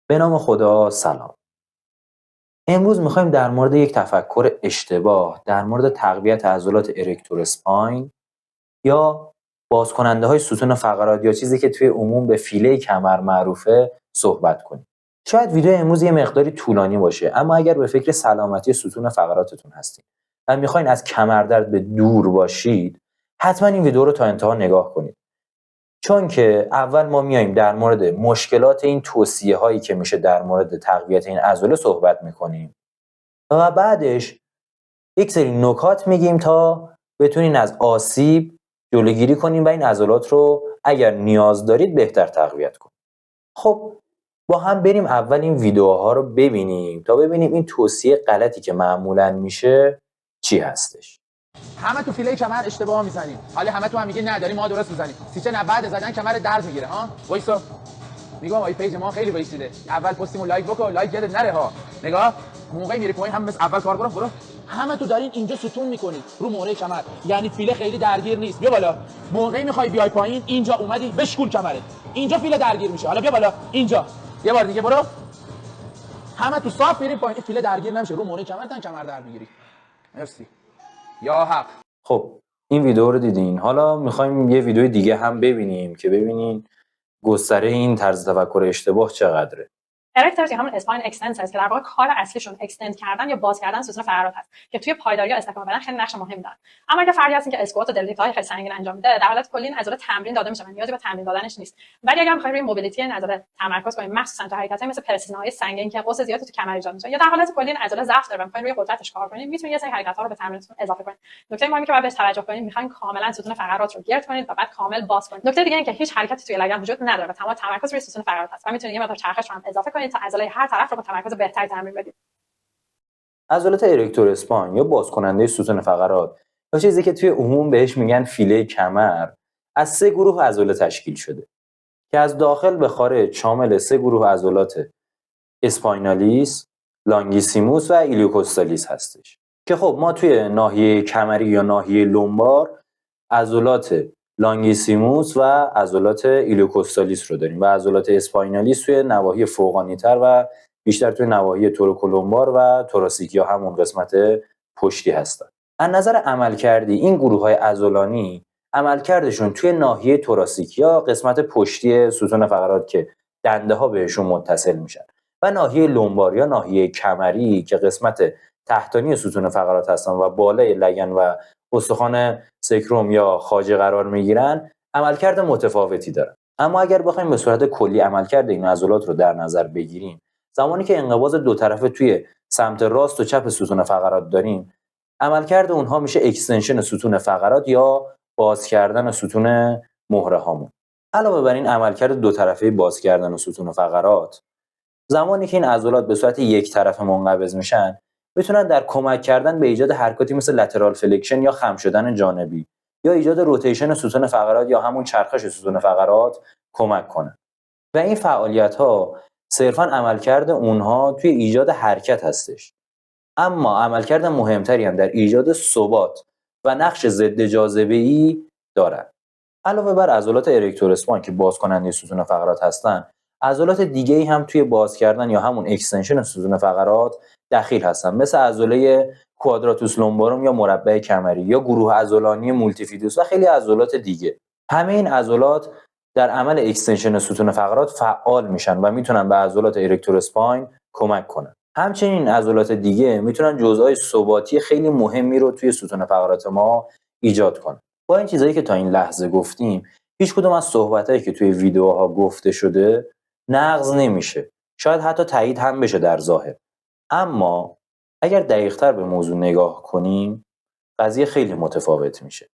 به نام خدا سلام. امروز میخوایم در مورد یک تفکر اشتباه در مورد تقویت عضلات ارکتور اسپاین یا بازکننده های ستون فقرات یا چیزی که توی عموم به فیله کمر معروفه صحبت کنیم. شاید ویدیو امروز یه مقداری طولانی باشه، اما اگر به فکر سلامتی ستون فقراتتون هستید و میخواین از کمردرد به دور باشید، حتما این ویدیو رو تا انتها نگاه کنید. چون که اول ما میایم در مورد مشکلات این توصیه هایی که میشه در مورد تقویت این عضله صحبت میکنیم و بعدش یک سری نکات میگیم تا بتونین از آسیب جلوگیری کنیم و این عضلات رو اگر نیاز دارید بهتر تقویت کنیم. خب با هم بریم اول این ویدیوها رو ببینیم تا ببینیم این توصیه غلطی که معمولا میشه چی هستش. همه تو فیله کمر اشتباه میزنیم. حالا همه تو هم میگین نه داریم ما درست میزنیم. سیچه نه بعد زدن کمر درد میگیره ها. وایسا. میگم آی پیج ما خیلی وایسیده. اول پستیمو لایک بکن، لایک یادت نره ها. نگاه. موقعی میری پایین هم مثل اول کار برو. همه تو دارین اینجا ستون میکنید رو موره کمر. یعنی فیله خیلی درگیر نیست. بیا بالا. موقعی میخوای بیای پایین اینجا اومدی بشکول کمرت. اینجا فیله درگیر میشه. حالا بیا بالا اینجا. یه بار دیگه برو. همه تو صاف میریم پایین فیله درگیر نمیشه. رو موره کمر کمر درد میگیری. مرسی. یا حق. خب این ویدیو رو دیدین، حالا میخوایم یه ویدیو دیگه هم ببینیم که ببینین گستره این طرز تفکر اشتباه چقدره. ارکتورز یا همون اسپاین اکستنسرز که در واقع کار اصلیشون اکستند کردن یا باز کردن ستون فقرات هست که توی پایداری یا استحکام بدن خیلی نقش مهمی دارن. اما اگه فردی هستین که اسکوات و ددلیفت های خیلی سنگین انجام میده، در حالت کلی این عضله تمرین داده میشه و نیازی به تمرین دادنش نیست. ولی اگر می‌خوایم روی موبیلیتی این عضله تمرکز کنیم، مخصوصا تو حرکت‌های مثل پرسیزن‌های سنگین که قوس زیادی تو کمر ایجاد میشه، یا در حالت کلی این عضله ضعف داره و می‌خوایم روی قدرتش کار کنیم، میتونید یه سری حرکت‌ها رو به تمرینتون اضافه کنید. نکته مهمی که باید بهش توجه کنید، می‌خوایم کاملا ستون فقرات رو گرد کنید و بعد کامل باز کنید. نکته دیگه اینه که هیچ حرکتی توی لگن وجود نداره و تمام تمرکز روی ستون فقرات هست و میتونید یه مقدار چرخش رو هم اضافه کنید تا عضله هر طرف رو با تمرکز بهتری تمرین بدید. عضلات ارکتور اسپاین یا بازکننده ستون فقرات یا چیزی که توی عموم بهش میگن فیله کمر از 3 گروه عضله تشکیل شده که از داخل به خارج شامل 3 گروه عضلات اسپاینالیس، لانگیسیموس و ایلیوکوستالیس هستش. که خب ما توی ناحیه کمری یا ناحیه لومبار عضلات لانگیسیموس و عضلات ایلیوکوستالیس رو داریم و عضلات اسپاینالیس توی نواحی فوقانی‌تر و بیشتر توی نواحی توروکولومبار و توراسیک یا همون قسمت پشتی هستن. از نظر عملکردی این گروه‌های عضلانی عملکردشون توی ناحیه توراسیک یا قسمت پشتی ستون فقرات که دنده‌ها بهشون متصل میشن و ناحیه لومبار یا ناحیه کمری که قسمت تحتانی ستون فقرات هستن و بالای لگن و استخوان سکروم یا خاجه قرار میگیرن عملکرد متفاوتی دارن. اما اگر بخوایم به صورت کلی عملکرد این عضلات رو در نظر بگیریم، زمانی که انقباض دو طرفه توی سمت راست و چپ ستون فقرات داریم، عملکرد اونها میشه اکستنشن ستون فقرات یا باز کردن ستون مهره هامون. علاوه بر این عملکرد دو طرفه باز کردن ستون فقرات، زمانی که این عضلات به صورت یک طرفه منقبض میشن، میتونن در کمک کردن به ایجاد حرکاتی مثل لترال فلکشن یا خم شدن جانبی یا ایجاد روتیشن ستون فقرات یا همون چرخش ستون فقرات کمک کنن. و این فعالیت ها صرفاً عملکرد اونها توی ایجاد حرکت هستش. اما عملکرد مهمتری هم در ایجاد ثبات و نقش ضد جاذبه‌ای دارن. علاوه بر عضلات ارکتور اسپاین که بازکننده ستون فقرات هستن، عضلات دیگه‌ای هم توی باز کردن یا همون اکستنشن ستون فقرات دخیل هستن، مثل عضله کوادراتوس لومباروم یا مربع کمری یا گروه عضلانی مولتیفیدوس و خیلی عضلات دیگه. همه این عضلات در عمل اکستنشن ستون فقرات فعال میشن و میتونن به عضلات ارکتور اسپاین کمک کنن. همچنین عضلات دیگه میتونن جزئای ثباتی خیلی مهمی رو توی ستون فقرات ما ایجاد کنن. با این چیزایی که تا این لحظه گفتیم، هیچ کدوم از صحبتایی که توی ویدیوها گفته شده نقض نمیشه. شاید حتی تایید هم بشه در ظاهر. اما اگر دقیق‌تر به موضوع نگاه کنیم، قضیه خیلی متفاوت میشه.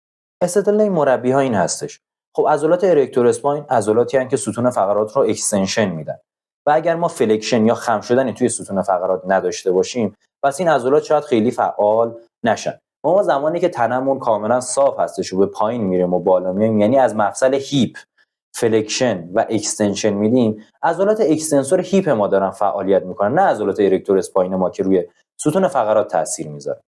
استدلال این مربی‌ها این هستش: خب عضلات ارکتور اسپاین عضلاتی هستند که ستون فقرات رو اکستنشن میدن و اگر ما فلکشن یا خم شدنی توی ستون فقرات نداشته باشیم، پس این عضلات شاید خیلی فعال نشن. ما زمانی که تنمون کاملا صاف هستش و به پایین میریم و بالا میایم، یعنی از مفصل هیپ فلکشن و اکستنشن میدیم، عضلات اکستنسور هیپ ما دارن فعالیت میکنن، نه عضلات ارکتور اسپاین ما که روی ستون فقرات تاثیر میذاره.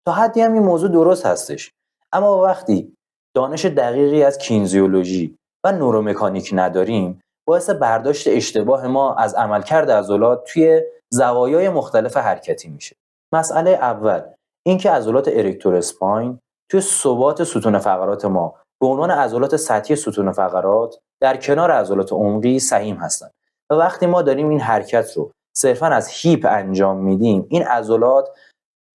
تا حدی هم این موضوع درست هستش. اما وقتی دانش دقیقی از کینزیولوژی و نورومکانیک نداریم، باعث برداشت اشتباه ما از عملکرد عضلات توی زوایای مختلف حرکتی میشه. مسئله اول اینکه عضلات ارکتور اسپاین توی ثبات ستون فقرات ما به عنوان عضلات سطحی ستون فقرات در کنار عضلات عمقی سهیم هستند و وقتی ما داریم این حرکت رو صرفاً از هیپ انجام میدیم، این عضلات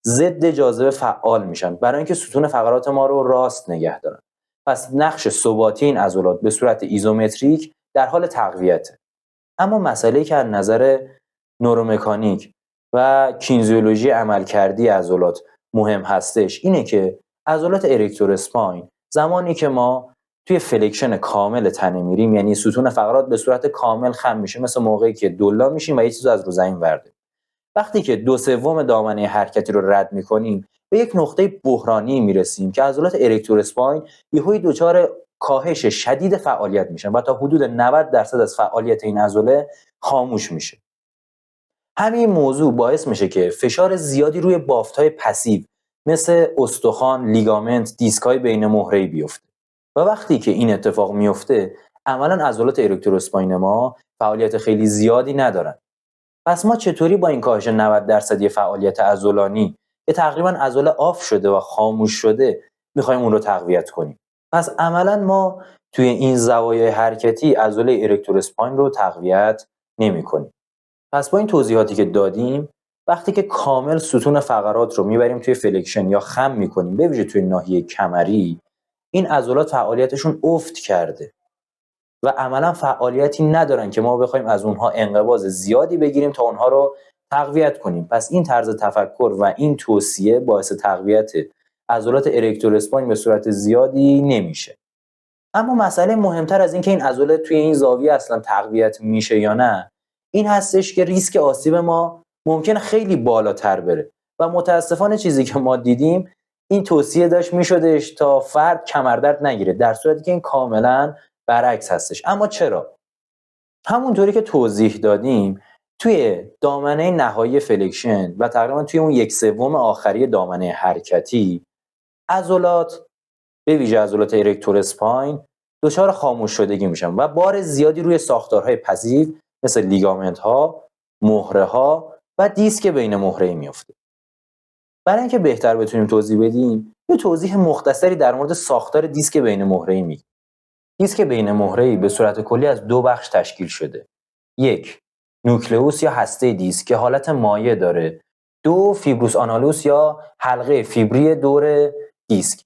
ضد جاذبه فعال میشن برای اینکه ستون فقرات ما رو راست نگه دارن. پس نقش ثباتی این عضلات به صورت ایزومتریک در حال تقویته. اما مسئله‌ای که از نظر نورومکانیک و کینزیولوژی عملکردی عضلات مهم هستش اینه که عضلات ارکتور اسپاین زمانی که ما توی فلکشن کامل تنه میریم، یعنی ستون فقرات به صورت کامل خم میشه، مثل موقعی که دلا میشیم و یه چیزو از رو زمین ورده. وقتی که 2/3 دامنه حرکتی رو رد میکنیم به یک نقطه بحرانی میرسیم که عضلات ارکتور اسپاین یهویی دچار کاهش شدید فعالیت میشن و تا حدود 90% از فعالیت این عضله خاموش میشه. همین موضوع باعث میشه که فشار زیادی روی بافت‌های پسیو مثل استخوان، لیگامنت، دیسک‌های بین مهره‌ای بیفته. و وقتی که این اتفاق میفته، عملاً عضلات ارکتور اسپاین ما فعالیت خیلی زیادی ندارن. پس ما چطوری با این کاهش 90% فعالیت عضلانی که تقریباً عضله آف شده و خاموش شده میخوایم اون رو تقویت کنیم؟ پس عملاً ما توی این زوایای حرکتی عضله ارکتور اسپاین رو تقویت نمی‌کنیم. پس با این توضیحاتی که دادیم، وقتی که کامل ستون فقرات رو میبریم توی فلکشن یا خم می‌کنیم، به ویژه توی ناحیه کمری، این عضلات فعالیتشون افت کرده و عملا فعالیتی ندارن که ما بخوایم از اونها انقباض زیادی بگیریم تا اونها رو تقویت کنیم. پس این طرز تفکر و این توصیه باعث تقویت عضلات ارکتور اسپاین به صورت زیادی نمیشه. اما مسئله مهمتر از این که این عضله توی این زاویه اصلا تقویت میشه یا نه، این هستش که ریسک آسیب ما ممکنه خیلی بالاتر بره و متاسفانه چیزی که ما دیدیم این توصیه داشت میشدش تا فرد کمردرد نگیره، در صورتی که این کاملا برعکس هستش. اما چرا؟ همونطوری که توضیح دادیم توی دامنه نهایی فلکشن و تقریبا توی اون 1/3 آخری دامنه حرکتی عضلات به ویژه عضلات ارکتور اسپاین دچار خاموش شدگی میشن و بار زیادی روی ساختارهای پسیو مثل لیگامنت ها، مهره ها و دیسک بین مهره‌ای میفته. برای اینکه بهتر بتونیم توضیح بدیم، یه توضیح مختصری در مورد ساختار دیسک بین مهره‌ای میگیم. دیسک بین مهره‌ای به صورت کلی از 2 بخش تشکیل شده. 1. نوکلئوس یا هسته دیسک که حالت مایع داره. 2. فیبروس آنالوس یا حلقه فیبری دور دیسک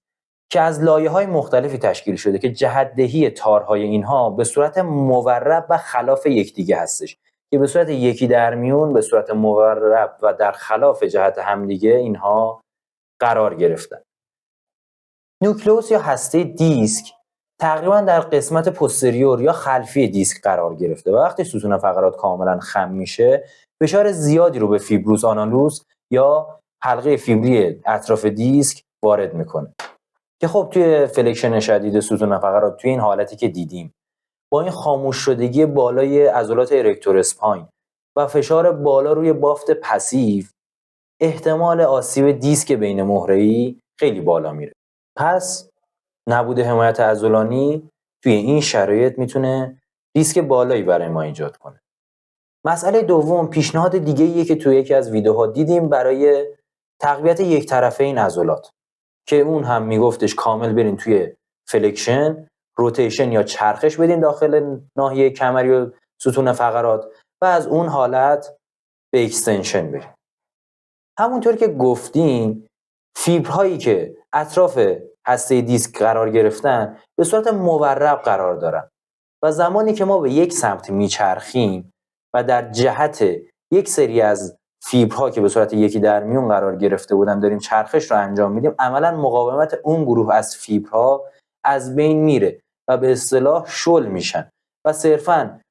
که از لایه‌های مختلفی تشکیل شده که جهت‌دهی تارهای اینها به صورت مورب و خلاف یکدیگه هستش که به صورت یکی در میون به صورت مورب و در خلاف جهت همدیگه اینها قرار گرفتن. نوکلئوس یا هسته دیسک تقریبا در قسمت پوستریور یا خلفی دیسک قرار گرفته و وقتی ستون فقرات کاملا خم میشه فشار زیادی رو به فیبروس آنالوس یا حلقه فیبری اطراف دیسک وارد میکنه که خب توی فلکشن شدید ستون فقرات توی این حالتی که دیدیم با این خاموش شدگی بالای عضلات ارکتور اسپاین و فشار بالا روی بافت پسیو احتمال آسیب دیسک بین مهره‌ای خیلی بالا میره. پس نبود حمایت عضلانی توی این شرایط میتونه ریسک بالایی برای ما ایجاد کنه. مسئله دوم پیشنهاد دیگه‌ایه که توی یکی از ویدیوها دیدیم برای تقویت یک طرفه این عضلات که اون هم میگفتش کامل برین توی فلکشن، روتیشن یا چرخش بدین داخل ناحیه کمری و ستون فقرات و از اون حالت به اکستنشن برین. همونطور که گفتیم فیبرهایی که اطراف هسته دیسک قرار گرفتن به صورت مورب قرار دارن و زمانی که ما به یک سمت میچرخیم و در جهت یک سری از فیبرها که به صورت یکی در میون قرار گرفته بودن داریم چرخش رو انجام میدیم، عملا مقاومت اون گروه از فیبرها از بین میره و به اصطلاح شل میشن و صرفاً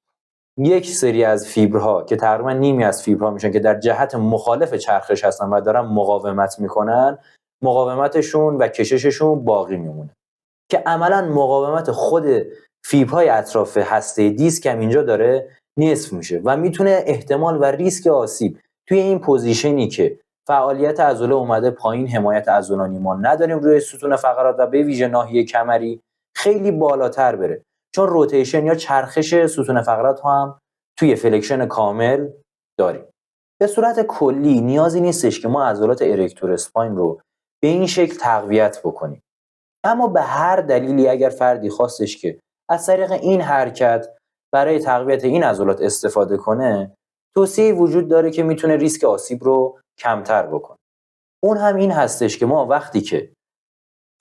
یک سری از فیبرها که تقریبا نیمی از فیبرها میشن که در جهت مخالف چرخش هستن و دارن مقاومت میکنن، مقاومتشون و کشششون باقی میمونه که عملا مقاومت خود فیبرهای اطراف هسته دیسک هم اینجا داره نصف میشه و میتونه احتمال و ریسک آسیب توی این پوزیشنی که فعالیت عضله اومده پایین، حمایت عضلانی ما نداریم روی ستون فقرات و به ویژه ناحیه کمری خیلی بالاتر بره، چون روتیشن یا چرخش ستون فقرات هم توی فلکشن کامل داریم. به صورت کلی نیازی نیستش که ما عضلات ارکتور اسپاین رو به این شکل تقویت بکنیم. اما به هر دلیلی اگر فردی خواستش که از طریق این حرکت برای تقویت این عضلات استفاده کنه، توصیه وجود داره که میتونه ریسک آسیب رو کمتر بکنه. اون هم این هستش که ما وقتی که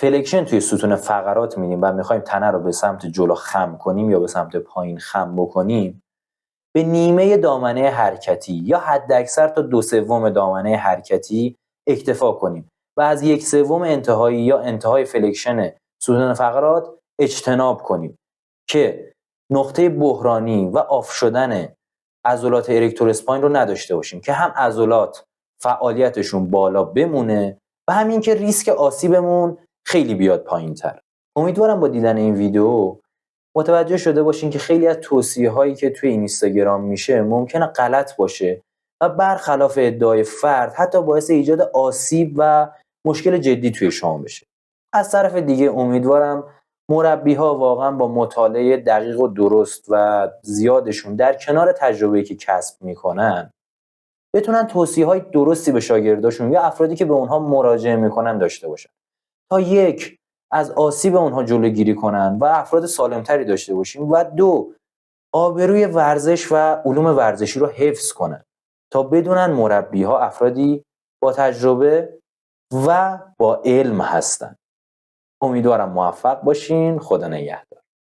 فلکشن توی ستون فقرات می‌بینیم و می‌خوایم تنه رو به سمت جلو خم کنیم یا به سمت پایین خم بکنیم، به نیمه دامنه حرکتی یا حداکثر تا 2/3 دامنه حرکتی اکتفا کنیم و از 1/3 انتهایی یا انتهای فلکشن ستون فقرات اجتناب کنیم که نقطه بحرانی و آف شدن عضلات ارکتور اسپاین رو نداشته باشیم که هم عضلات فعالیتشون بالا بمونه و همین که ریسک آسیبمون خیلی بیاد پایین‌تر. امیدوارم با دیدن این ویدیو متوجه شده باشین که خیلی از توصیه‌هایی که توی اینستاگرام میشه ممکنه غلط باشه و برخلاف ادعای فرد حتی باعث ایجاد آسیب و مشکل جدی توی شما بشه. از طرف دیگه امیدوارم مربی‌ها واقعا با مطالعه دقیق و درست و زیادشون در کنار تجربه‌ای که کسب میکنن بتونن توصیه‌های درستی به شاگرداشون یا افرادی که به اونها مراجعه میکنن داشته باشن تا یک از آسیب اونها جلوگیری کنن و افراد سالمتری داشته باشیم و دو آبروی ورزش و علوم ورزشی رو حفظ کنن تا بدونن مربی‌ها افرادی با تجربه و با علم هستن. امیدوارم موفق باشین. خدا نگهدار.